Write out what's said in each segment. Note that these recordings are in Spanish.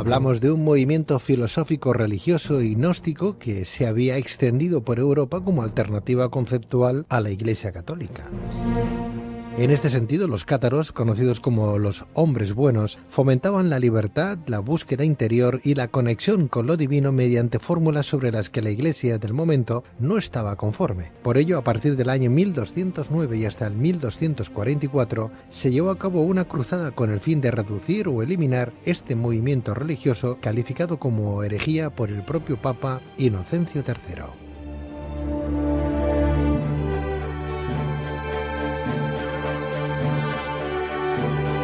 Hablamos de un movimiento filosófico religioso y gnóstico que se había extendido por Europa como alternativa conceptual a la Iglesia Católica. En este sentido, los cátaros, conocidos como los hombres buenos, fomentaban la libertad, la búsqueda interior y la conexión con lo divino mediante fórmulas sobre las que la Iglesia del momento no estaba conforme. Por ello, a partir del año 1209 y hasta el 1244, se llevó a cabo una cruzada con el fin de reducir o eliminar este movimiento religioso calificado como herejía por el propio Papa Inocencio III.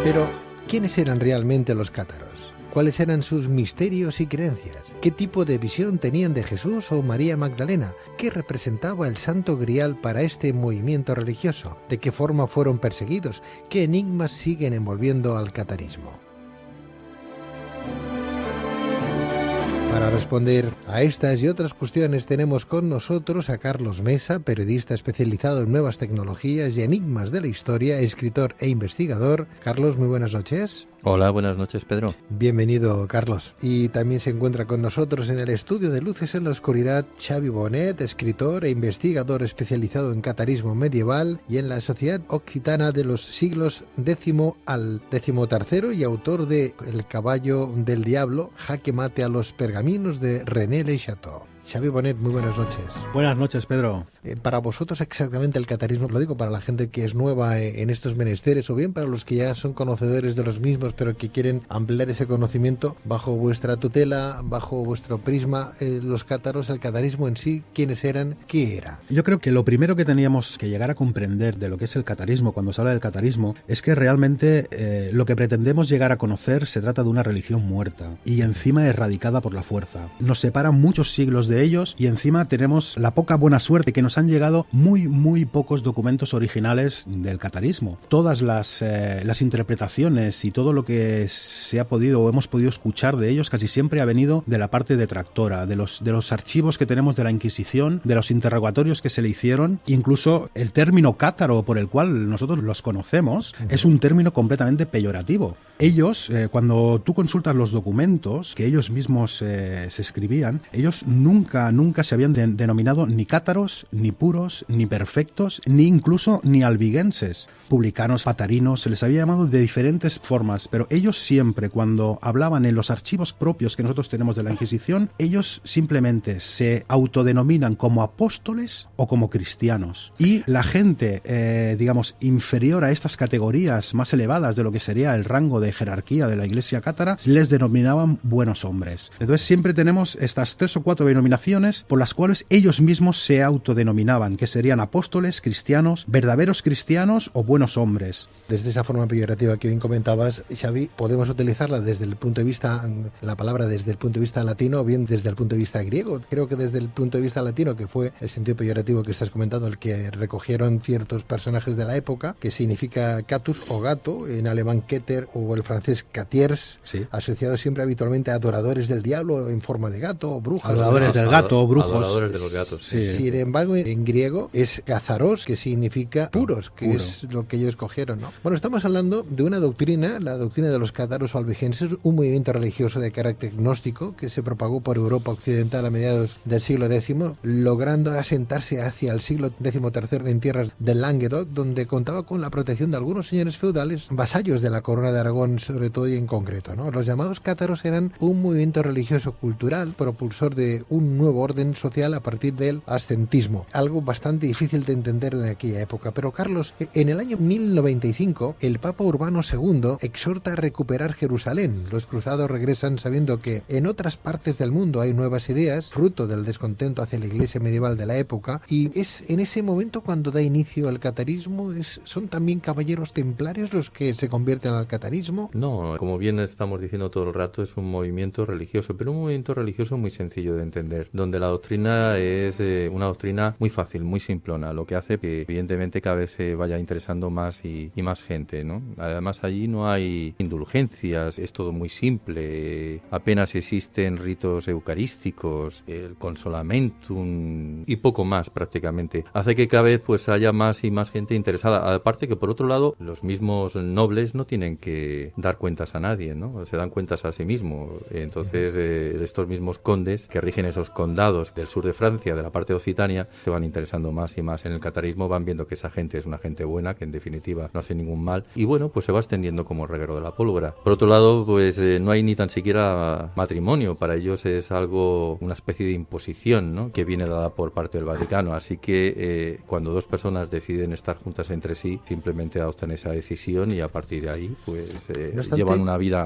Pero, ¿quiénes eran realmente los cátaros? ¿Cuáles eran sus misterios y creencias? ¿Qué tipo de visión tenían de Jesús o María Magdalena? ¿Qué representaba el Santo Grial para este movimiento religioso? ¿De qué forma fueron perseguidos? ¿Qué enigmas siguen envolviendo al catarismo? Para responder a estas y otras cuestiones tenemos con nosotros a Carlos Mesa, periodista especializado en nuevas tecnologías y enigmas de la historia, escritor e investigador. Carlos, muy buenas noches. Hola, buenas noches, Pedro. Bienvenido, Carlos. Y también se encuentra con nosotros en el estudio de Luces en la Oscuridad Xavi Bonet, escritor e investigador especializado en catarismo medieval y en la sociedad occitana de los siglos X al XIII y autor de El caballo del diablo, jaque mate a los pergaminos de René Le Chateau. Xavi Bonet, muy buenas noches. Buenas noches, Pedro. Para vosotros exactamente el catarismo, lo digo para la gente que es nueva en estos menesteres o bien para los que ya son conocedores de los mismos pero que quieren ampliar ese conocimiento bajo vuestra tutela, bajo vuestro prisma, los cátaros, el catarismo en sí, ¿quiénes eran? ¿Qué era? Yo creo que lo primero que teníamos que llegar a comprender de lo que es el catarismo, cuando se habla del catarismo, es que realmente lo que pretendemos llegar a conocer se trata de una religión muerta y encima erradicada por la fuerza. Nos separan muchos siglos de ellos y encima tenemos la poca buena suerte que nos han llegado muy pocos documentos originales del catarismo. Todas las interpretaciones y todo lo que se ha podido o hemos podido escuchar de ellos casi siempre ha venido de la parte detractora, de los archivos que tenemos de la Inquisición, de los interrogatorios que se le hicieron. Incluso el término cátaro por el cual nosotros los conocemos es un término completamente peyorativo. Ellos, cuando tú consultas los documentos que ellos mismos se escribían, ellos nunca se habían denominado ni cátaros, ni puros, ni perfectos, ni incluso ni albigenses. Publicanos, patarinos, se les había llamado de diferentes formas, pero ellos siempre, cuando hablaban en los archivos propios que nosotros tenemos de la Inquisición, ellos simplemente se autodenominan como apóstoles o como cristianos. Y la gente, digamos, inferior a estas categorías más elevadas de lo que sería el rango de jerarquía de la Iglesia cátara, les denominaban buenos hombres. Entonces siempre tenemos estas 3 o 4 denominaciones por las cuales ellos mismos se autodenominaban, que serían apóstoles, cristianos, verdaderos cristianos o buenos hombres. Desde esa forma peyorativa que bien comentabas, Xavi, podemos utilizarla desde el punto de vista, la palabra desde el punto de vista latino o bien desde el punto de vista griego. Creo que desde el punto de vista latino, que fue el sentido peyorativo que estás comentando, el que recogieron ciertos personajes de la época, que significa catus o gato, en alemán keter o el francés catiers, sí, asociado siempre habitualmente a adoradores del diablo en forma de gato o brujas. Adoradores del gato o brujos. Adoradores de los gatos, sí. Sin embargo, en griego es kazaros, que significa puros, que puro, es lo que ellos cogieron, ¿no? Bueno, estamos hablando de una doctrina, la doctrina de los cátaros o albigenses, un movimiento religioso de carácter gnóstico que se propagó por Europa occidental a mediados del siglo X, logrando asentarse hacia el siglo XIII en tierras del Languedoc, donde contaba con la protección de algunos señores feudales, vasallos de la corona de Aragón, sobre todo y en concreto, ¿no? Los llamados cátaros eran un movimiento religioso cultural propulsor de un nuevo orden social a partir del ascentismo, algo bastante difícil de entender en aquella época. Pero Carlos, en el año 1095, el Papa Urbano II exhorta a recuperar Jerusalén. Los cruzados regresan sabiendo que en otras partes del mundo hay nuevas ideas, fruto del descontento hacia la iglesia medieval de la época, y es en ese momento cuando da inicio al catarismo. ¿Son también caballeros templarios los que se convierten al catarismo? No, como bien estamos diciendo todo el rato, es un movimiento religioso, pero un movimiento religioso muy sencillo de entender, donde la doctrina es una doctrina manera muy fácil, muy simplona, lo que hace que evidentemente cada vez se vaya interesando más y más gente, ¿no? Además allí no hay indulgencias, es todo muy simple, apenas existen ritos eucarísticos, el consolamentum y poco más prácticamente. Hace que cada vez pues haya más y más gente interesada. Aparte que por otro lado los mismos nobles no tienen que dar cuentas a nadie, ¿no? Se dan cuentas a sí mismos. Entonces estos mismos condes que rigen esos condados del sur de Francia, de la parte de Occitania, se van interesando más y más en el catarismo, van viendo que esa gente es una gente buena, que en definitiva no hace ningún mal, y bueno, pues se va extendiendo como el reguero de la pólvora. Por otro lado, pues no hay ni tan siquiera matrimonio, para ellos es algo, una especie de imposición, ¿no? Que viene dada por parte del Vaticano, así que cuando dos personas deciden estar juntas entre sí, simplemente adoptan esa decisión y a partir de ahí pues no obstante, llevan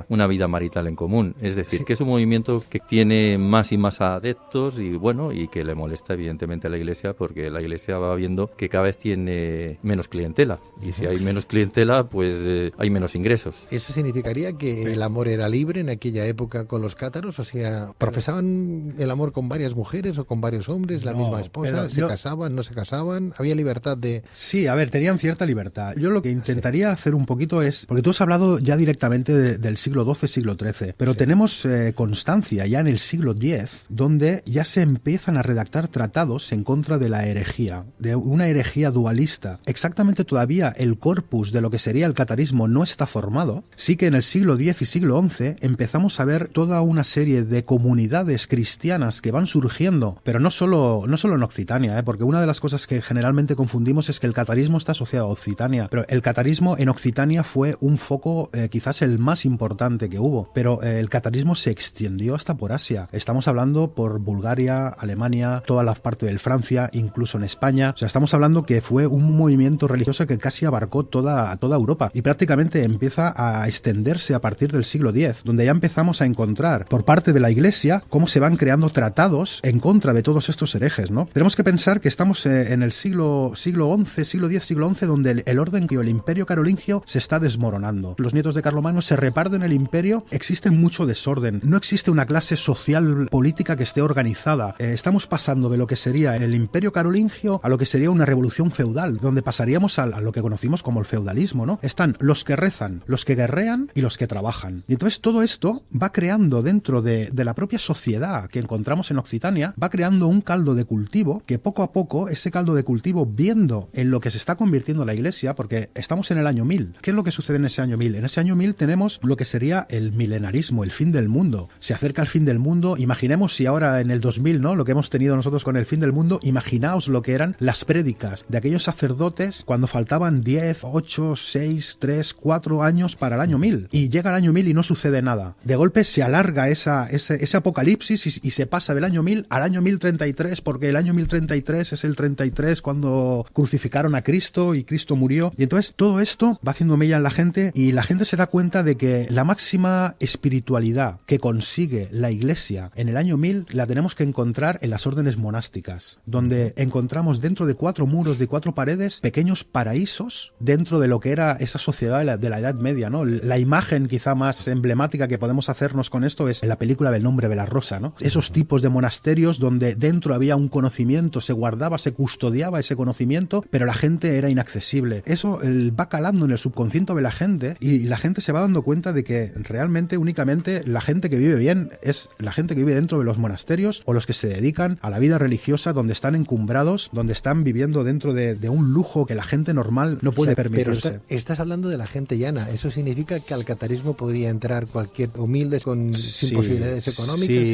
una vida marital en común. Es decir, que es un movimiento que tiene más y más adeptos y bueno, y que le molesta evidentemente a la Iglesia, porque la Iglesia va viendo que cada vez tiene menos clientela, y si hay menos clientela pues hay menos ingresos. ¿Eso significaría que el amor era libre en aquella época con los cátaros? O sea, ¿profesaban el amor con varias mujeres o con varios hombres, la misma esposa? ¿Se casaban, no se casaban? ¿Había libertad de...? Sí, a ver, tenían cierta libertad. Yo lo que intentaría hacer un poquito es... Porque tú has hablado ya directamente del siglo XII, siglo XIII, pero tenemos constancia ya en el siglo X, donde ya se empiezan a redactar tratados en contra de la herejía, de una herejía dualista. Exactamente todavía el corpus de lo que sería el catarismo no está formado. Sí que en el siglo X y siglo XI empezamos a ver toda una serie de comunidades cristianas que van surgiendo, pero no solo en Occitania, porque una de las cosas que generalmente confundimos es que el catarismo está asociado a Occitania, pero el catarismo en Occitania fue un foco quizás el más importante que hubo, pero el catarismo se extendió hasta por Asia. Estamos hablando por Bulgaria, Alemania, toda la parte de Francia, incluso en España. O sea, estamos hablando que fue un movimiento religioso que casi abarcó toda Europa y prácticamente empieza a extenderse a partir del siglo X, donde ya empezamos a encontrar por parte de la Iglesia cómo se van creando tratados en contra de todos estos herejes, ¿no? Tenemos que pensar que estamos en el siglo XI, siglo X, siglo XI, donde el orden o el imperio carolingio se está desmoronando. Los nietos de Carlomagno se reparten el imperio, existe mucho desorden, no existe una clase social política que esté organizada. Estamos pasando de lo que sería el imperio carolingio a lo que sería una revolución feudal, donde pasaríamos a lo que conocimos como el feudalismo, ¿no? Están los que rezan, los que guerrean y los que trabajan. Y entonces todo esto va creando dentro de la propia sociedad que encontramos en Occitania, va creando un caldo de cultivo que poco a poco, ese caldo de cultivo, viendo en lo que se está convirtiendo la Iglesia, porque estamos en el año 1000. ¿Qué es lo que sucede en ese año 1000? En ese año 1000 tenemos lo que sería el milenarismo, el fin del mundo. Se acerca el fin del mundo. Imaginemos si ahora en el 2000, ¿no? Lo que hemos tenido nosotros con el fin del mundo, imaginaos lo que eran las prédicas de aquellos sacerdotes cuando faltaban 10, 8, 6, 3, 4 años para el año 1000. Y llega el año 1000 y no sucede nada. De golpe se alarga ese apocalipsis y se pasa del año 1000 al año 1033, porque el año 1033 es el 33 cuando crucificaron a Cristo y Cristo murió. Y entonces todo esto va haciendo mella en la gente y la gente se da cuenta de que la máxima espiritualidad que consigue la Iglesia en el año 1000 la tenemos que encontrar en las órdenes monásticas, donde encontramos dentro de 4 muros, de 4 paredes, pequeños paraísos dentro de lo que era esa sociedad de la Edad Media, ¿no? La imagen quizá más emblemática que podemos hacernos con esto es en la película del Nombre de la Rosa, ¿no? Esos tipos de monasterios donde dentro había un conocimiento, se guardaba, se custodiaba ese conocimiento, pero la gente era inaccesible. Eso va calando en el subconsciente de la gente y la gente se va dando cuenta de que realmente únicamente la gente que vive bien es la gente que vive dentro de los monasterios o los que se dedican a la vida religiosa, donde están encumbrados, donde están viviendo dentro de un lujo que la gente normal no puede permitirse. Pero estás hablando de la gente llana. ¿Eso significa que al catarismo podría entrar cualquier humilde sin posibilidades económicas?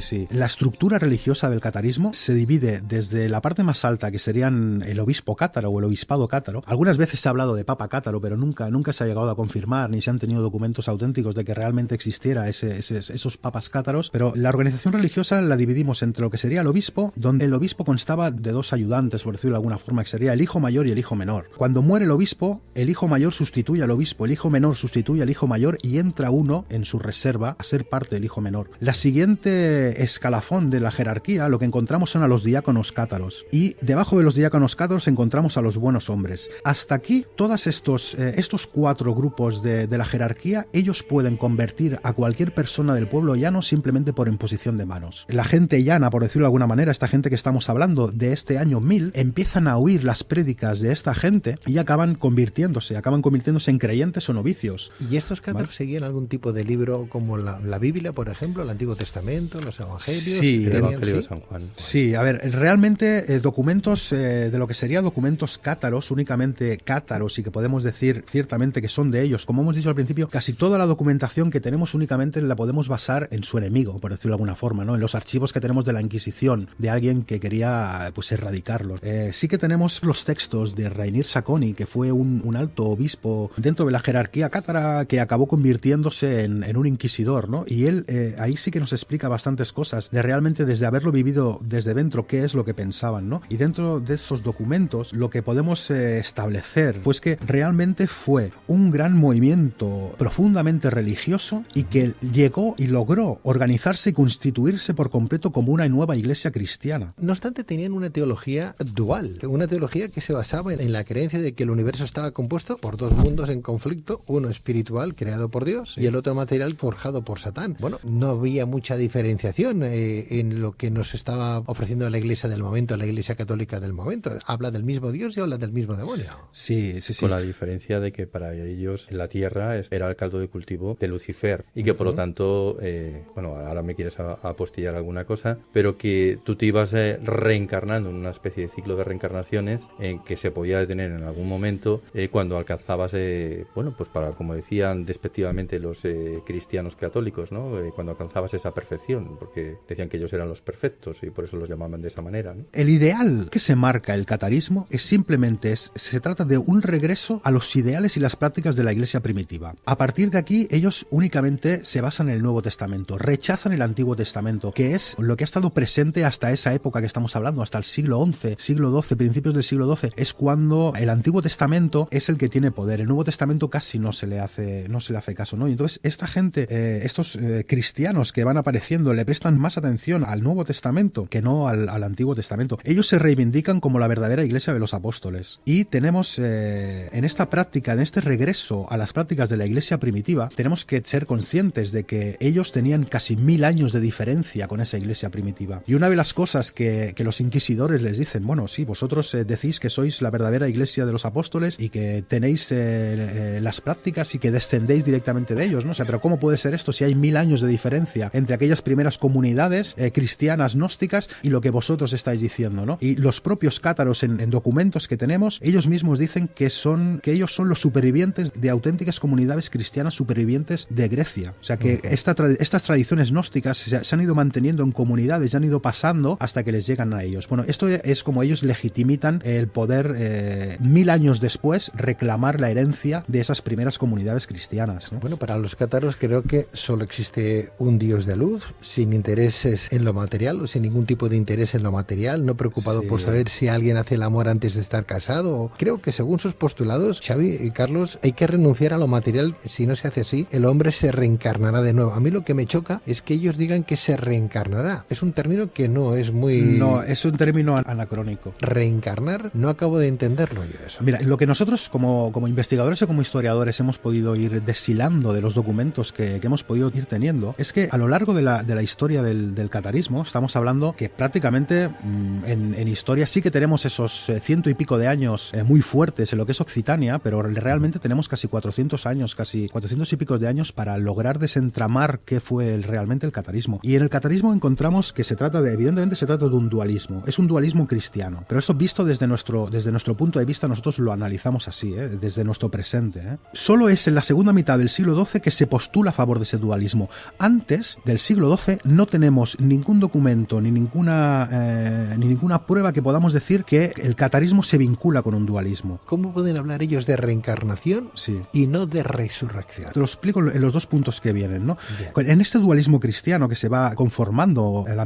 Sí. La estructura religiosa del catarismo se divide desde la parte más alta, que serían el obispo cátaro o el obispado cátaro. Algunas veces se ha hablado de papa cátaro, pero nunca se ha llegado a confirmar ni se han tenido documentos auténticos de que realmente existiera esos papas cátaros. Pero la organización religiosa la dividimos entre lo que sería el obispo, donde el obispo constaba de 2 ayudantes, por decirlo de alguna forma, que sería el hijo mayor y el hijo menor. Cuando muere el obispo, el hijo mayor sustituye al obispo, el hijo menor sustituye al hijo mayor y entra uno en su reserva a ser parte del hijo menor. La siguiente escalafón de la jerarquía, lo que encontramos son a los diáconos cátaros, y debajo de los diáconos cátaros encontramos a los buenos hombres. Hasta aquí, todos estos 4 grupos de la jerarquía, ellos pueden convertir a cualquier persona del pueblo llano simplemente por imposición de manos. La gente llana, por decirlo de alguna manera, esta gente que estamos hablando de este año 1000, empiezan a oír las prédicas de esta gente y acaban convirtiéndose en creyentes o novicios. ¿Y estos cátaros seguían algún tipo de libro como la Biblia, por ejemplo, el Antiguo Testamento, los Evangelios? Sí, el Evangelio de San Juan. Sí, a ver, realmente documentos de lo que sería documentos cátaros, únicamente cátaros, y que podemos decir ciertamente que son de ellos, como hemos dicho al principio, casi toda la documentación que tenemos únicamente la podemos basar en su enemigo, por decirlo de alguna forma, ¿no? En los archivos que tenemos de la Inquisición, de alguien que quería pues erradicarlos. Sí que tenemos los textos de Rainier Sacconi, que fue un alto obispo dentro de la jerarquía cátara que acabó convirtiéndose en un inquisidor, ¿no? Y él ahí sí que nos explica bastantes cosas de realmente desde haberlo vivido desde dentro qué es lo que pensaban, ¿no? Y dentro de esos documentos lo que podemos establecer pues que realmente fue un gran movimiento profundamente religioso y que llegó y logró organizarse y constituirse por completo como una nueva iglesia cristiana. No obstante, tenían una teología dual, una teología que se basaba en la creencia de que el universo estaba compuesto por dos mundos en conflicto, uno espiritual creado por Dios y el otro material forjado por Satán. Bueno, no había mucha diferenciación en lo que nos estaba ofreciendo la iglesia del momento, la iglesia católica del momento. Habla del mismo Dios y habla del mismo demonio. Sí. Con la diferencia de que para ellos la tierra era el caldo de cultivo de Lucifer y que por lo tanto, bueno, ahora me quieres apostillar alguna cosa, pero que tú te ibas reencarnando en una especie de ciclo de reencarnaciones en que se podía detener en algún momento cuando alcanzabas, bueno, pues para, como decían despectivamente los cristianos católicos, ¿no? Cuando alcanzabas esa perfección, porque decían que ellos eran los perfectos y por eso los llamaban de esa manera, ¿no? El ideal que se marca el catarismo se trata de un regreso a los ideales y las prácticas de la iglesia primitiva. A partir de aquí, ellos únicamente se basan en el Nuevo Testamento, rechazan el Antiguo Testamento, que es lo que ha estado presente hasta esa época que estamos hablando, hasta el siglo XI, siglo XII, principios del siglo XII, es cuando el Antiguo Testamento es el que tiene poder. El Nuevo Testamento casi no se le hace caso, ¿no? Y entonces esta gente, estos cristianos que van apareciendo, le prestan más atención al Nuevo Testamento que no al Antiguo Testamento. Ellos se reivindican como la verdadera iglesia de los apóstoles. Y tenemos en esta práctica, en este regreso a las prácticas de la iglesia primitiva, tenemos que ser conscientes de que ellos tenían casi 1000 años de diferencia con esa iglesia primitiva. Y una de las cosas que los inquisidores les dicen, bueno, sí, vosotros decís que sois la verdadera iglesia de los apóstoles y que tenéis las prácticas y que descendéis directamente de ellos, ¿no? O sea, pero ¿cómo puede ser esto si hay 1000 años de diferencia entre aquellas primeras comunidades cristianas gnósticas y lo que vosotros estáis diciendo, ¿no? Y los propios cátaros en documentos que tenemos, ellos mismos dicen que ellos son los supervivientes de auténticas comunidades cristianas supervivientes de Grecia. O sea que estas tradiciones gnósticas se han ido manteniendo en comunidades, ya han ido pasando hasta que les llegan a ellos. Bueno, esto es como ellos legitimitan el poder 1000 años después reclamar la herencia de esas primeras comunidades cristianas, ¿no? Bueno, para los cátaros creo que solo existe un Dios de luz, sin intereses en lo material o sin ningún tipo de interés en lo material, no preocupado por saber si alguien hace el amor antes de estar casado. Creo que según sus postulados, Xavi y Carlos, hay que renunciar a lo material. Si no se hace así, el hombre se reencarnará de nuevo. A mí lo que me choca es que ellos digan que se reencarnará. Es un término que no es muy... No, es un término anacrónico. Reencarnar, no acabo de entenderlo yo eso. Mira, lo que nosotros como investigadores o como historiadores hemos podido ir deshilando de los documentos que hemos podido ir teniendo, es que a lo largo de la historia del catarismo, estamos hablando que prácticamente en historia sí que tenemos esos 100 y pico de años muy fuertes en lo que es Occitania, pero realmente tenemos casi 400 y pico de años para lograr desentramar qué fue realmente el catarismo. Y en el catarismo encontramos que evidentemente se trata de un dualismo, es un dualismo cristiano, pero esto visto desde nuestro punto de vista, nosotros lo analizamos así, desde nuestro presente. Solo es en la segunda mitad del siglo XII que se postula a favor de ese dualismo. Antes del siglo XII no tenemos ningún documento ni ninguna prueba que podamos decir que el catarismo se vincula con un dualismo. ¿Cómo pueden hablar ellos de reencarnación y no de resurrección? Te lo explico en los dos puntos que vienen, ¿no? En este dualismo cristiano que se va conformando en la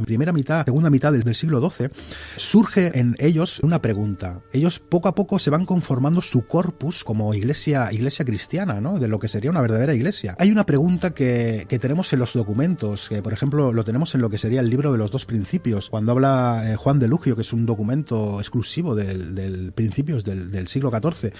segunda mitad del siglo XII, surge en ellos una pregunta. Ellos poco a poco se van conformando su corpus como iglesia cristiana, ¿no? De lo que sería una verdadera iglesia. Hay una pregunta que tenemos en los documentos, que por ejemplo lo tenemos en lo que sería el libro de los dos principios, cuando habla Juan de Lugio, que es un documento exclusivo del principios del siglo XIV.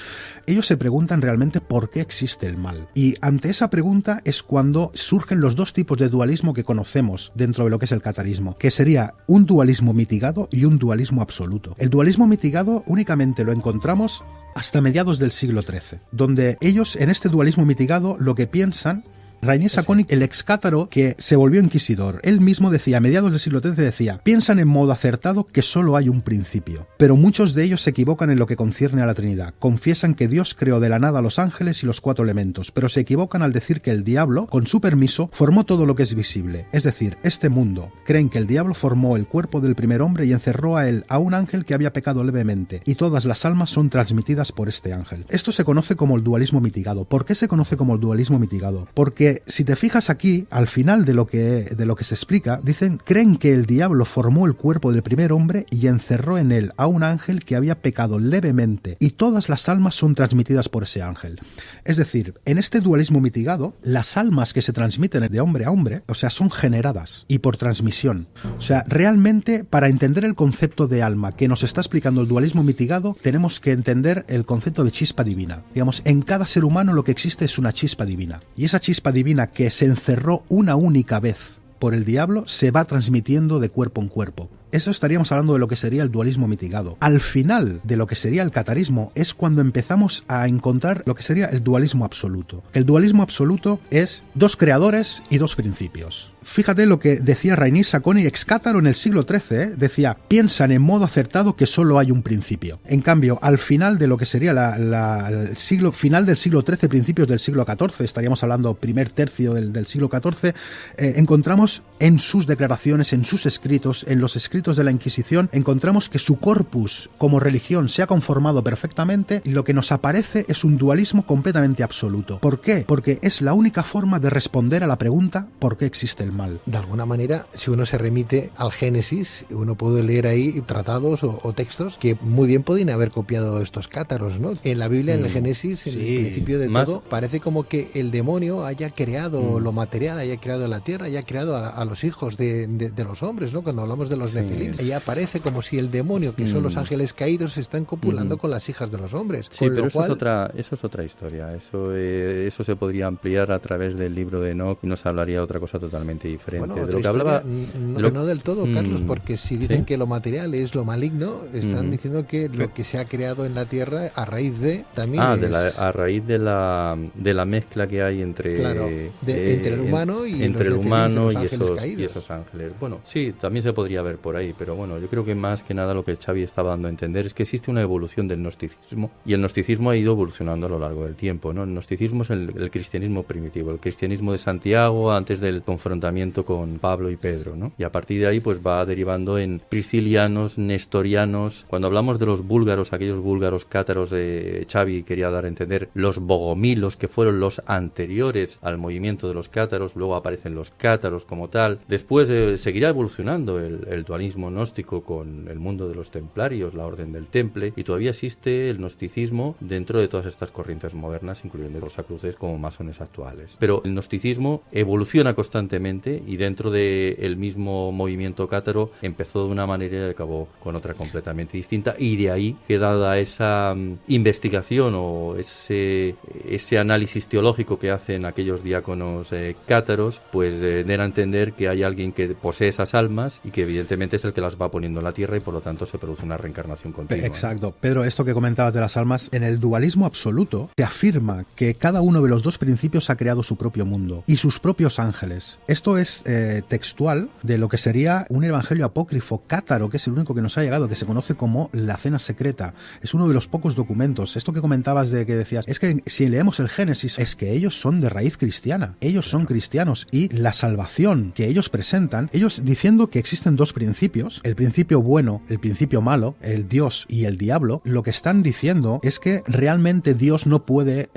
Ellos se preguntan realmente por qué existe el mal. mal. Y ante esa pregunta es cuando surgen los dos tipos de dualismo que conocemos dentro de lo que es el catarismo, que sería un dualismo mitigado y un dualismo absoluto. El dualismo mitigado únicamente lo encontramos hasta mediados del siglo XIII, donde ellos en este dualismo mitigado lo que piensan, Rainier Saconi, el excátaro que se volvió inquisidor, él mismo decía, a mediados del siglo XIII decía, piensan en modo acertado que solo hay un principio, pero muchos de ellos se equivocan en lo que concierne a la Trinidad, confiesan que Dios creó de la nada a los ángeles y los 4 elementos, pero se equivocan al decir que el diablo, con su permiso, formó todo lo que es visible, es decir, este mundo. Creen que el diablo formó el cuerpo del primer hombre y encerró a él, a un ángel que había pecado levemente, y todas las almas son transmitidas por este ángel. Esto se conoce como el dualismo mitigado. ¿Por qué se conoce como el dualismo mitigado? Porque si te fijas aquí, al final de lo que se explica, dicen, creen que el diablo formó el cuerpo del primer hombre y encerró en él a un ángel que había pecado levemente, y todas las almas son transmitidas por ese ángel. Es decir, en este dualismo mitigado, las almas que se transmiten de hombre a hombre, o sea, son generadas y por transmisión. O sea, realmente, para entender el concepto de alma que nos está explicando el dualismo mitigado, tenemos que entender el concepto de chispa divina. Digamos, en cada ser humano lo que existe es una chispa divina. Y esa chispa divina que se encerró una única vez por el diablo se va transmitiendo de cuerpo en cuerpo. Eso estaríamos hablando de lo que sería el dualismo mitigado. Al final de lo que sería el catarismo es cuando empezamos a encontrar lo que sería el dualismo absoluto. El dualismo absoluto es 2 creadores y 2 principios. Fíjate lo que decía Rainier Saconi, excátaro en el siglo XIII, decía, piensan en modo acertado que solo hay un principio. En cambio, al final de lo que sería el siglo final del siglo XIII, principios del siglo XIV, estaríamos hablando primer tercio del siglo XIV, encontramos en sus declaraciones, en sus escritos, en los escritos de la Inquisición, encontramos que su corpus como religión se ha conformado perfectamente y lo que nos aparece es un dualismo completamente absoluto. ¿Por qué? Porque es la única forma de responder a la pregunta ¿por qué existe el mal? De alguna manera, si uno se remite al Génesis, uno puede leer ahí tratados o textos que muy bien podrían haber copiado estos cátaros, ¿no? En la Biblia, en el Génesis, en el principio de todo, parece como que el demonio haya creado lo material, haya creado la tierra, haya creado a los hijos de los hombres, ¿no? Cuando hablamos de los Nefilim, ella aparece como si el demonio, que son los ángeles caídos, se están copulando con las hijas de los hombres. Sí, pero eso es otra historia. Eso se podría ampliar a través del libro de Enoch y nos hablaría de otra cosa totalmente diferente. Bueno, de lo que hablaba... No del todo, Carlos, porque si dicen que lo material es lo maligno, están diciendo que lo que se ha creado en la tierra a raíz de también a raíz de la mezcla que hay entre entre el humano y esos ángeles. Bueno, sí, también se podría ver por ahí, pero bueno, yo creo que más que nada lo que Xavi estaba dando a entender es que existe una evolución del gnosticismo y el gnosticismo ha ido evolucionando a lo largo del tiempo, ¿no? El gnosticismo es el cristianismo primitivo, el cristianismo de Santiago antes del confrontamiento con Pablo y Pedro, ¿no? Y a partir de ahí pues va derivando en priscilianos, nestorianos. Cuando hablamos de los búlgaros, aquellos búlgaros cátaros de Xavi quería dar a entender los bogomilos, que fueron los anteriores al movimiento de los cátaros, luego aparecen los cátaros como tal. Después seguirá evolucionando el dualismo gnóstico con el mundo de los templarios, la orden del temple, y todavía existe el gnosticismo dentro de todas estas corrientes modernas, incluyendo los rosacruces como masones actuales. Pero el gnosticismo evoluciona constantemente y dentro del mismo movimiento cátaro empezó de una manera y acabó con otra completamente distinta, y de ahí que dada esa investigación o ese análisis teológico que hacen aquellos diáconos cátaros, pues den a entender que hay alguien que posee esas almas y que evidentemente es el que las va poniendo en la tierra y por lo tanto se produce una reencarnación continua. Exacto. Pedro, esto que comentabas de las almas, en el dualismo absoluto se afirma que cada uno de los 2 principios ha creado su propio mundo y sus propios ángeles. Esto es textual de lo que sería un evangelio apócrifo cátaro, que es el único que nos ha llegado, que se conoce como la cena secreta. Es uno de los pocos documentos. Esto que comentabas de que decías, es que si leemos el Génesis, es que ellos son de raíz cristiana. Ellos son cristianos y la salvación que ellos presentan, ellos diciendo que existen 2 principios, el principio bueno, el principio malo, el Dios y el diablo, lo que están diciendo es que realmente Dios no puede,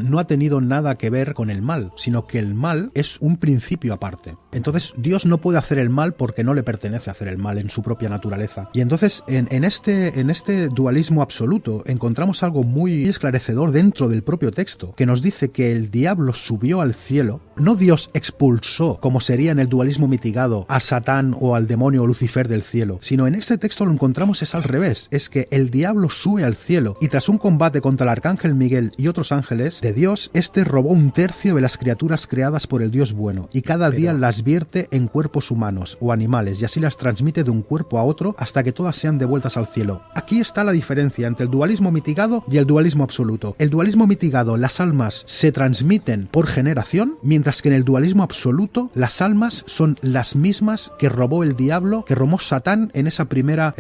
no ha tenido nada que ver con el mal, sino que el mal es un principio aparte. Entonces Dios no puede hacer el mal porque no le pertenece hacer el mal en su propia naturaleza. Y entonces en este dualismo absoluto encontramos algo muy esclarecedor dentro del propio texto, que nos dice que el diablo subió al cielo, no Dios expulsó, como sería en el dualismo mitigado, a Satán o al demonio o Lucifer del cielo, sino en este texto lo encontramos es al revés, es que el diablo sube al cielo y tras un combate contra el arcángel Miguel y otros ángeles de Dios, este robó 1/3 de las criaturas creadas por el Dios bueno y cada día las vierte en cuerpos humanos o animales y así las transmite de un cuerpo a otro hasta que todas sean devueltas al cielo. Aquí está la diferencia entre el dualismo mitigado y el dualismo absoluto. El dualismo mitigado, las almas se transmiten por generación, mientras que en el dualismo absoluto las almas son las mismas que robó el diablo, que robó Satán en esa primera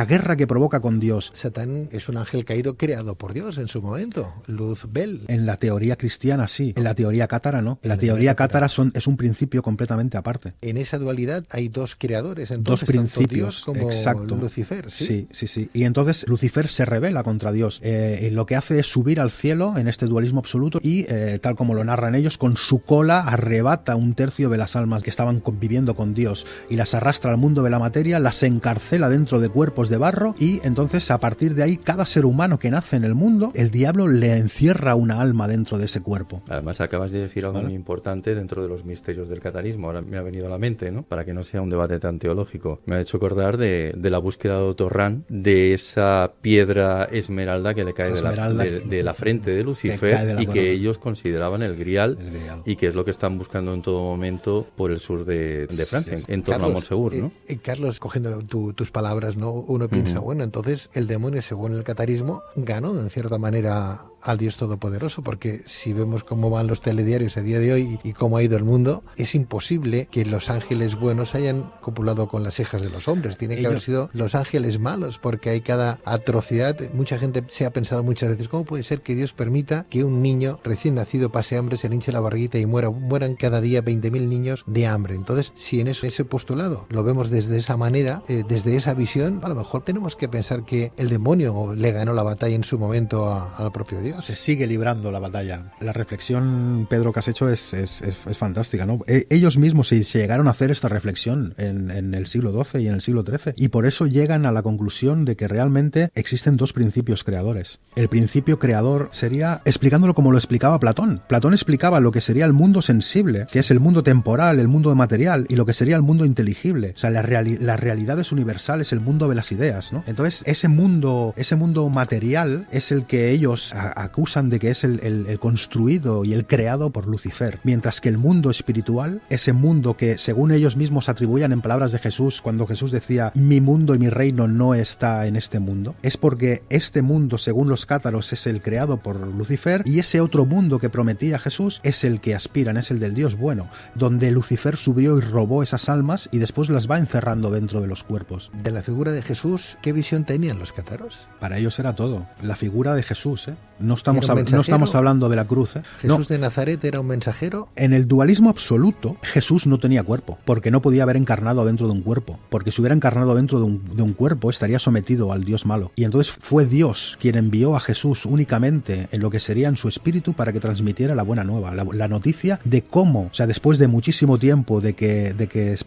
guerra que provoca con Dios. Satán es un ángel caído creado por Dios en su momento, Luzbel. En la teoría cristiana sí, en la teoría cátara no. En la teoría cátara es un principio completamente aparte. En esa dualidad hay dos creadores, entonces, dos principios, tanto Dios como exacto. Lucifer. Sí. Y entonces Lucifer se rebela contra Dios. Lo que hace es subir al cielo en este dualismo absoluto y, tal como lo narran ellos, con su cola arrebata 1/3 de las almas que estaban conviviendo con Dios y las arrastra al mundo de la materia, las encarcela dentro de cuerpos de barro y entonces a partir de ahí cada ser humano que nace en el mundo, el diablo le encierra una alma dentro de ese cuerpo. Además acabas de decir algo muy importante dentro de los misterios del catarismo. Ahora me ha venido a la mente, ¿no? Para que no sea un debate tan teológico. Me ha hecho acordar de la búsqueda de Otto Rahn, de esa piedra esmeralda que le cae de la frente de Lucifer y que ellos consideraban el grial y que es lo que están buscando en todo momento por el sur de Francia, en torno a Montsegur, ¿no? Carlos, cogiendo tus palabras, ¿no? Uno piensa, bueno, entonces el demonio, según el catarismo, ganó en cierta manera al Dios Todopoderoso, porque si vemos cómo van los telediarios a día de hoy y cómo ha ido el mundo, es imposible que los ángeles buenos hayan copulado con las hijas de los hombres. Tiene que haber sido los ángeles malos, porque hay cada atrocidad. Mucha gente se ha pensado muchas veces, ¿cómo puede ser que Dios permita que un niño recién nacido pase hambre, se le hinche la barriguita y mueran cada día 20.000 niños de hambre? Entonces, si en ese postulado lo vemos desde esa manera, desde esa visión, a lo mejor tenemos que pensar que el demonio le ganó la batalla en su momento al propio Dios. Se sigue librando la batalla. La reflexión, Pedro, que has hecho es fantástica, ¿no? Ellos mismos se llegaron a hacer esta reflexión en el siglo XII y en el siglo XIII, y por eso llegan a la conclusión de que realmente existen dos principios creadores. El principio creador sería, explicándolo como lo explicaba Platón. Platón explicaba lo que sería el mundo sensible, que es el mundo temporal, el mundo material, y lo que sería el mundo inteligible. O sea, las realidades universales, el mundo de las ideas, ¿no? Entonces, ese mundo material es el que ellos acusan de que es el construido y el creado por Lucifer, mientras que el mundo espiritual, ese mundo que según ellos mismos atribuían en palabras de Jesús, cuando Jesús decía mi mundo y mi reino no está en este mundo, es porque este mundo, según los cátaros, es el creado por Lucifer, y ese otro mundo que prometía Jesús es el que aspiran, es el del Dios bueno, donde Lucifer subió y robó esas almas y después las va encerrando dentro de los cuerpos. De la figura de Jesús, ¿qué visión tenían los cátaros? Para ellos era todo, la figura de Jesús, No estamos hablando de la cruz. ¿Jesús de Nazaret era un mensajero? En el dualismo absoluto, Jesús no tenía cuerpo, porque no podía haber encarnado dentro de un cuerpo, porque si hubiera encarnado dentro de un cuerpo estaría sometido al Dios malo. Y entonces fue Dios quien envió a Jesús únicamente en lo que sería en su espíritu para que transmitiera la buena nueva, la noticia de cómo, o sea, después de muchísimo tiempo de que,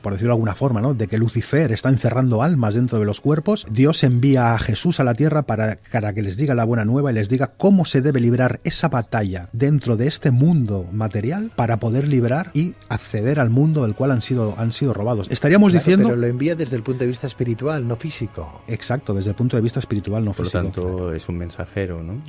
por decirlo de alguna forma, ¿no?, de que Lucifer está encerrando almas dentro de los cuerpos, Dios envía a Jesús a la tierra para que les diga la buena nueva y les diga cómo se debe librar esa batalla dentro de este mundo material para poder librar y acceder al mundo del cual han sido robados. Estaríamos diciendo... Pero lo envía desde el punto de vista espiritual, no físico. Exacto, desde el punto de vista espiritual, no físico. Por lo tanto, es un mensajero, ¿no?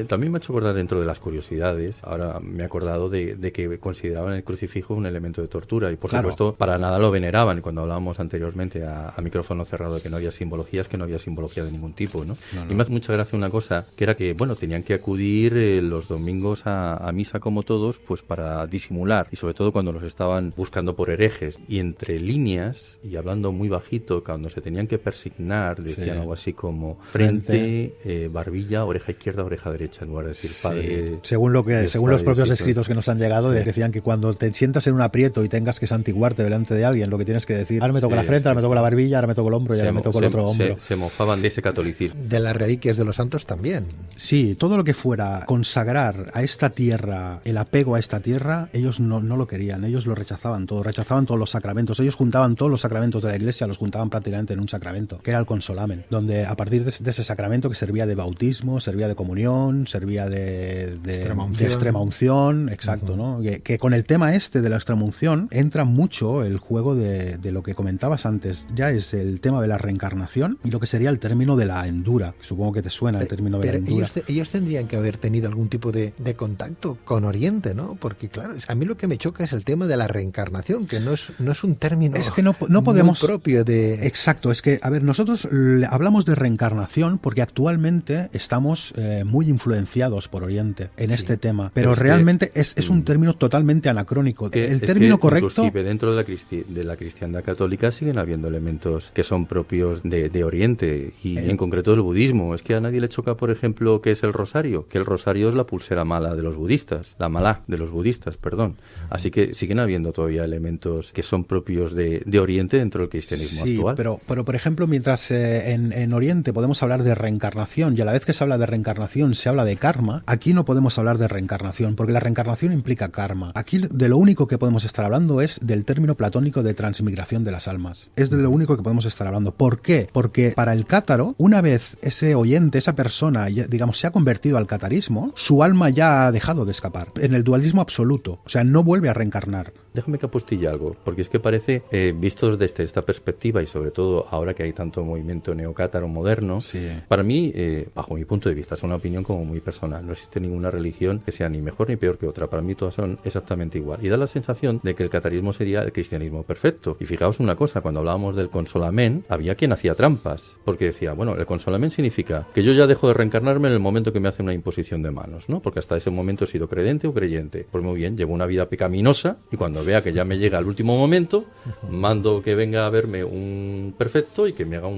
También me ha hecho acordar dentro de las curiosidades, ahora me he acordado de que consideraban el crucifijo un elemento de tortura y por supuesto para nada lo veneraban. Y cuando hablábamos anteriormente a micrófono cerrado de que no había simbologías, que no había simbología de ningún tipo, ¿no? Y me hace mucha gracia una cosa, que era que, bueno, tenían que acudir los domingos a misa como todos, pues para disimular, y sobre todo cuando los estaban buscando por herejes, y entre líneas, y hablando muy bajito, cuando se tenían que persignar, decían algo así como frente, barbilla, oreja izquierda, oreja derecha, en lugar de decir padre. Según los propios escritos que nos han llegado, decían que cuando te sientas en un aprieto y tengas que santiguarte delante de alguien, lo que tienes que decir, ahora me toco la frente, ahora me toco la barbilla, ahora me toco el hombro y ahora me toco el otro hombro. Se mofaban de ese catolicismo. De las reliquias de los santos también. Sí, todo lo que fuera consagrar a esta tierra, el apego a esta tierra, ellos no lo querían, ellos lo rechazaban todos los sacramentos, ellos juntaban todos los sacramentos de la Iglesia, los juntaban prácticamente en un sacramento, que era el consolamen, donde a partir de ese sacramento, que servía de bautismo, servía de comunión, servía de extrema unción, exacto, ¿no? Que con el tema de la extrema unción entra mucho el juego de lo que comentabas antes, ya es el tema de la reencarnación y lo que sería el término de la endura. Supongo que te suena el término de la endura. Ellos tendrían que haber tenido algún tipo de contacto con Oriente, ¿no? Porque claro, a mí lo que me choca es el tema de la reencarnación, que no es un término es que no podemos, muy propio de... Exacto, es que, a ver, nosotros hablamos de reencarnación porque actualmente estamos muy influenciados por Oriente en este tema, pero realmente es un término totalmente anacrónico. El término correcto... Inclusive dentro de la cristiandad católica siguen habiendo elementos que son propios de Oriente y en concreto del budismo. Es que a nadie le choca, por ejemplo, ¿qué es el rosario? Que el rosario es la pulsera mala de los budistas, la malá de los budistas, perdón. Así que siguen habiendo todavía elementos que son propios de Oriente dentro del cristianismo actual. Pero por ejemplo, mientras en Oriente podemos hablar de reencarnación y a la vez que se habla de reencarnación se habla de karma, aquí no podemos hablar de reencarnación porque la reencarnación implica karma. Aquí de lo único que podemos estar hablando es del término platónico de transmigración de las almas. Es de lo único que podemos estar hablando. ¿Por qué? Porque para el cátaro, una vez ese oyente, esa persona, digamos, se ha convertido al catarismo, su alma ya ha dejado de escapar. En el dualismo absoluto. O sea, no vuelve a reencarnar. Déjame que apostille algo, porque es que parece, vistos desde esta perspectiva y sobre todo ahora que hay tanto movimiento neocátaro moderno, para mí, bajo mi punto de vista, es una opinión como muy personal, no existe ninguna religión que sea ni mejor ni peor que otra, para mí todas son exactamente igual, y da la sensación de que el catarismo sería el cristianismo perfecto, y fijaos una cosa, cuando hablábamos del consolamen, había quien hacía trampas, porque decía, bueno, el consolamen significa que yo ya dejo de reencarnarme en el momento que me hace una imposición de manos, ¿no? Porque hasta ese momento he sido credente o creyente, pues muy bien, llevo una vida pecaminosa, y cuando vea que ya me llega al último momento, mando que venga a verme un perfecto y que me haga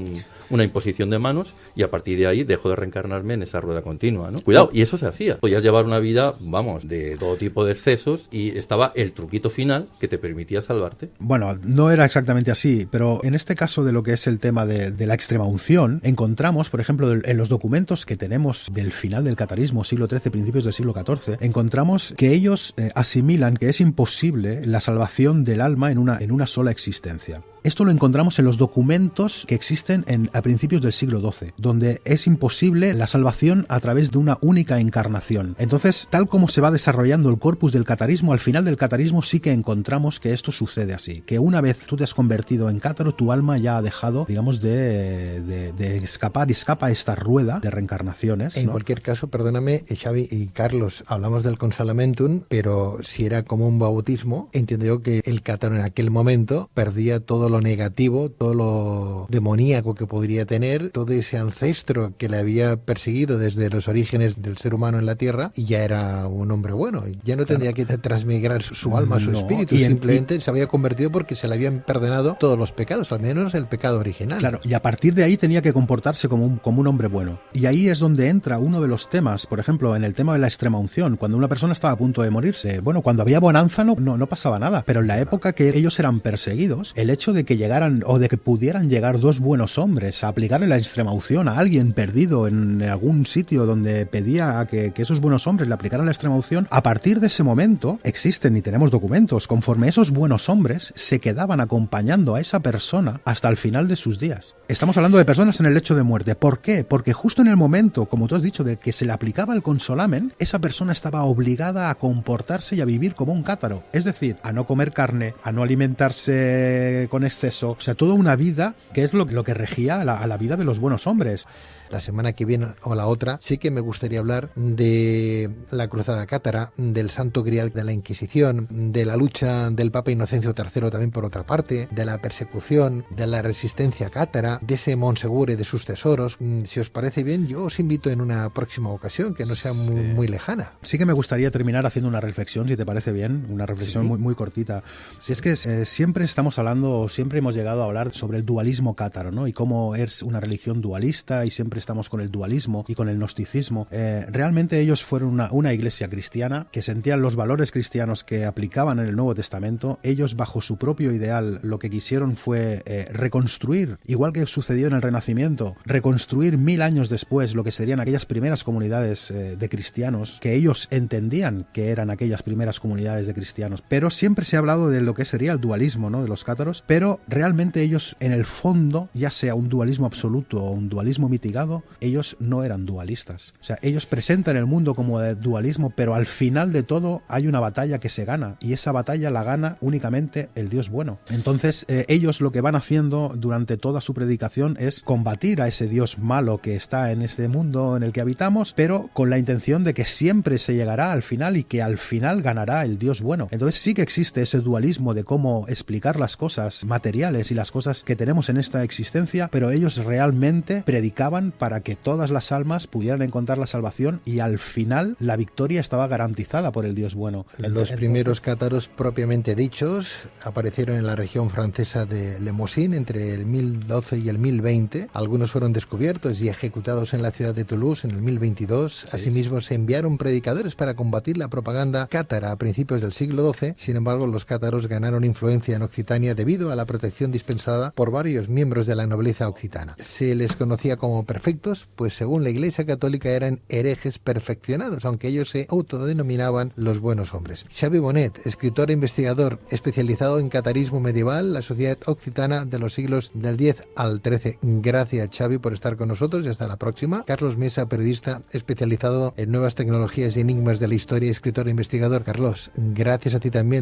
una imposición de manos y a partir de ahí dejo de reencarnarme en esa rueda continua, ¿no? Cuidado, y eso se hacía. Podías llevar una vida, vamos, de todo tipo de excesos y estaba el truquito final que te permitía salvarte. Bueno, no era exactamente así, pero en este caso de lo que es el tema de la extrema unción, encontramos, por ejemplo, en los documentos que tenemos del final del catarismo, siglo XIII, principios del siglo XIV, encontramos que ellos asimilan que es imposible la salvación del alma en una sola existencia. Esto lo encontramos en los documentos que existen a principios del siglo XII, donde es imposible la salvación a través de una única encarnación. Entonces, tal como se va desarrollando el corpus del catarismo, al final del catarismo sí que encontramos que esto sucede así, que una vez tú te has convertido en cátaro, tu alma ya ha dejado, digamos, de escapa a esta rueda de reencarnaciones, En ¿no? cualquier caso, perdóname, Xavi y Carlos, hablamos del consolamentum, pero si era como un bautismo, entiendo yo que el cátaro en aquel momento perdía todo lo negativo, todo lo demoníaco que podría tener, todo ese ancestro que le había perseguido desde los orígenes del ser humano en la tierra, y ya era un hombre bueno. Ya no tendría que transmigrar su alma, su espíritu, simplemente se había convertido porque se le habían perdonado todos los pecados, al menos el pecado original. Claro, y a partir de ahí tenía que comportarse como un hombre bueno. Y ahí es donde entra uno de los temas, por ejemplo, en el tema de la extrema unción, cuando una persona estaba a punto de morirse. Bueno, cuando había bonanza no pasaba nada, pero en la época que ellos eran perseguidos, el hecho de que llegaran o de que pudieran llegar dos buenos hombres a aplicarle la extrema unción a alguien perdido en algún sitio donde pedía que esos buenos hombres le aplicaran la extrema unción, a partir de ese momento existen y tenemos documentos conforme esos buenos hombres se quedaban acompañando a esa persona hasta el final de sus días. Estamos hablando de personas en el lecho de muerte. ¿Por qué? Porque justo en el momento, como tú has dicho, de que se le aplicaba el consolamen, esa persona estaba obligada a comportarse y a vivir como un cátaro, es decir, a no comer carne, a no alimentarse con exceso, o sea, toda una vida que es lo que regía a la vida de los buenos hombres. La semana que viene o la otra sí que me gustaría hablar de la Cruzada Cátara, del Santo Grial de la Inquisición, de la lucha del Papa Inocencio III también por otra parte, de la persecución, de la resistencia cátara, de ese Monsegur y de sus tesoros. Si os parece bien, yo os invito en una próxima ocasión, que no sea muy lejana. Sí que me gustaría terminar haciendo una reflexión, si te parece bien, una reflexión muy cortita. Si es que siempre estamos hablando, siempre hemos llegado a hablar sobre el dualismo cátaro, ¿no? Y cómo es una religión dualista y siempre estamos con el dualismo y con el gnosticismo. Realmente ellos fueron una iglesia cristiana que sentían los valores cristianos que aplicaban en el Nuevo Testamento. Ellos, bajo su propio ideal, lo que quisieron fue reconstruir, igual que sucedió en el Renacimiento, reconstruir 1000 años después lo que serían aquellas primeras comunidades de cristianos, que ellos entendían que eran aquellas primeras comunidades de cristianos. Pero siempre se ha hablado de lo que sería el dualismo, ¿no?, de los cátaros, pero realmente ellos, en el fondo, ya sea un dualismo absoluto o un dualismo mitigado, ellos no eran dualistas. O sea, ellos presentan el mundo como de dualismo, pero al final de todo hay una batalla que se gana, y esa batalla la gana únicamente el Dios bueno. Entonces, ellos lo que van haciendo durante toda su predicación es combatir a ese Dios malo que está en este mundo en el que habitamos, pero con la intención de que siempre se llegará al final y que al final ganará el Dios bueno. Entonces sí que existe ese dualismo de cómo explicar las cosas materiales y las cosas que tenemos en esta existencia, pero ellos realmente predicaban para que todas las almas pudieran encontrar la salvación, y al final la victoria estaba garantizada por el Dios bueno. Los primeros cátaros propiamente dichos aparecieron en la región francesa de Lemosín entre el 1012 y el 1020. Algunos fueron descubiertos y ejecutados en la ciudad de Toulouse en el 1022. Sí. Asimismo, se enviaron predicadores para combatir la propaganda cátara a principios del siglo XII. Sin embargo, los cátaros ganaron influencia en Occitania debido a la protección dispensada por varios miembros de la nobleza occitana. Se les conocía como perfectos, pues según la Iglesia Católica eran herejes perfeccionados, aunque ellos se autodenominaban los buenos hombres. Xavi Bonet, escritor e investigador especializado en catarismo medieval, la sociedad occitana de los siglos del X al XIII. Gracias, Xavi, por estar con nosotros y hasta la próxima. Carlos Mesa, periodista especializado en nuevas tecnologías y enigmas de la historia, escritor e investigador. Carlos, gracias a ti también.